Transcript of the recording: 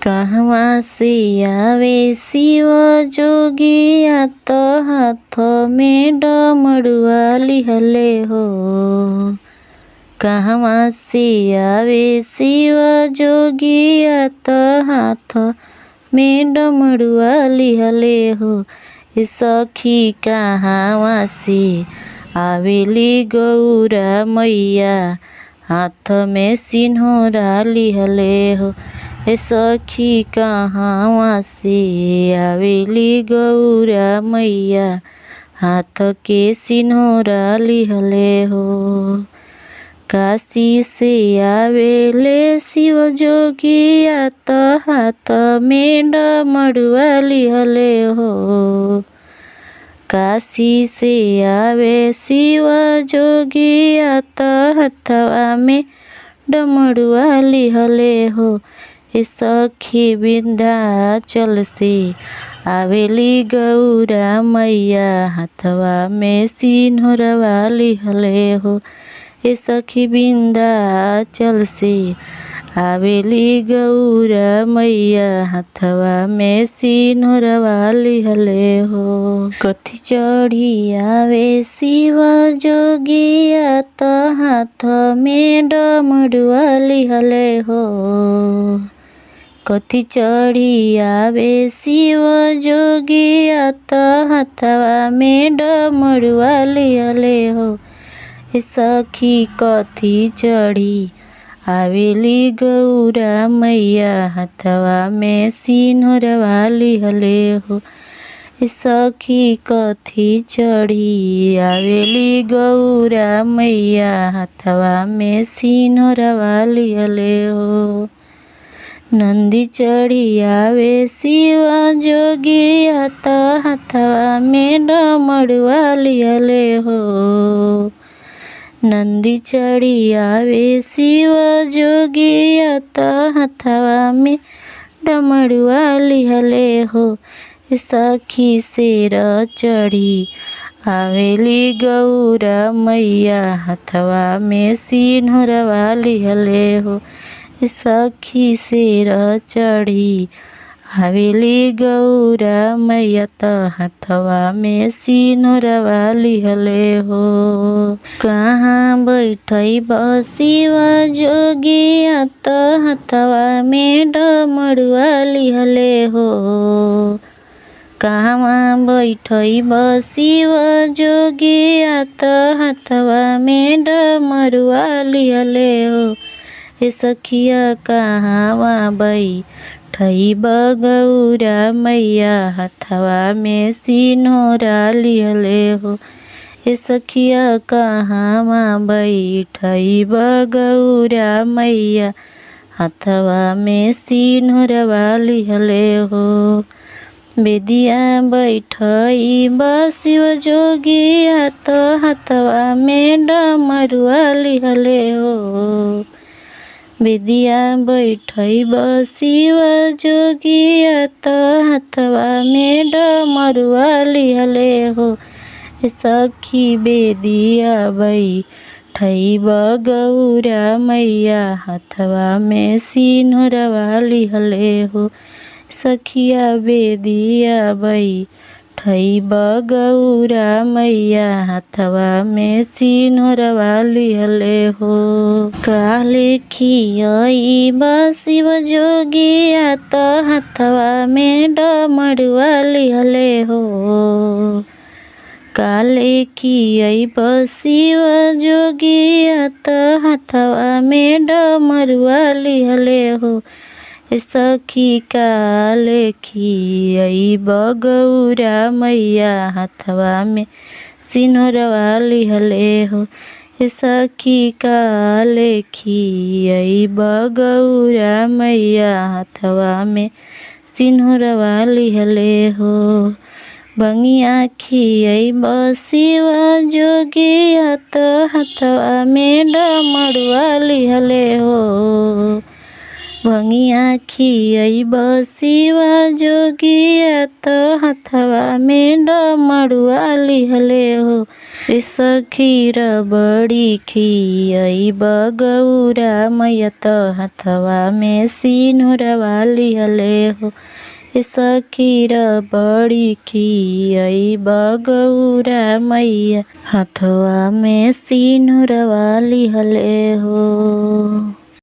कहवा से आवे शिव जोगिया तो हाथ में डमरुआ लिहले हो। कहवा से आवे शिव जोगिया तो हाथ में डमरुआ लिहले हो। सखी कहवा से आवेली गौरा मैया हाथ में सिन्होरा लिहले हो। सखी कहवा से आवेली गौरा मैया हाथ के सिन्होरा लिहले हो। काशी से आवेले शिव जोगिया तो हाथ में डमरुआ लिहले हो। काशी से आवे शिव जोगिया तो हाथवा में डमरुआ लिहले हो। सखी विंध्याचल से आवेली गौरा मैया हाथवा में सिन्होरवा लिहले हो। सखी विंध्याचल से आवेली गौरा मैया हाथवा में सिन्होरवा लिहले हो। कथी चढ़ी आवे शिव जोगिया तो हाथ में डमरुआ लिहले हो। कथी चढ़ी आवे शिव जोगिया तो हाथवा में डमरुआ लिहले हो। सखी कथी चढ़ी आवेली गौरा मैया हाथवा में सिन्होरवा लिहले हो। सखी कथी चढ़ी आवेली गौरा मैया हाथवा में सिन्होरवा लिहले हो। नंदी चढ़ी आवे शिव जोगिया तो हाथवा में डमरुआ लिहले हो। नंदी चढ़ी आवे शिव जोगिया तो हाथवा में डमरुआ लिहले हो। सखी शेर चढ़ी आवेली गौरा मैया हाथवा में सिन्होरवा लिहले हो। सखी शेर चढ़ी आवेली गौरा मैया तो हाथवा में सिन्होरवा लिहले हो। कहाँ बैठई शिव जोगिया तो हाथवा में डमरुआ लिहले हो। कहवा बैठई शिव जोगिया तो हाथवा में डमरुआ लिहले हो। सखिया कहवा बैठई गौरा मैया हाथवा में सिन्होरा लिहले हो। सखिया कहवा बैठई गौरा मैया हाथवा में सिन्होरवा लिहले हो। बेदिया बैठई शिव जोगिया तो हाथवा में डमरुआ लिहले हो। बेदिया बैठई शिव जोगिया तो हाथवा में डमरुआ लिहले हो। सखी बेदिया बैठई गौरा मैया हाथवा में सिन्होरवा लिहले हो। सखिया बेदिया बैठई गौरा मैया हाथवा में सिन्होरवा लिहले हो। काले खियई शिव जोगिया तो हाथवा में डमरुआ लिहले हो। काले खियई शिव जोगिया तो हाथवा में डमरुआ लिहले हो। सखी काले खियई गौरा मैया हाथवा में सिन्होरवा लिहले हो। सखी काले खियई गौरा मैया हाथवा में सिन्होरवा लिहले हो। बंगिया खियई शिव जोगिया तो हाथवा में डमरुआ लिहले हो। भंगिया खियब शिवा जोगिया तो हथवा में डमरुआ लिहले हो। ए सखी रबड़ी खियब गौरा मैया तो हथवा में सिनुरवा लिहले हो। ए सखी रबड़ी खियब गौरा मैया हथवा में सिनुरवा लिहले हो।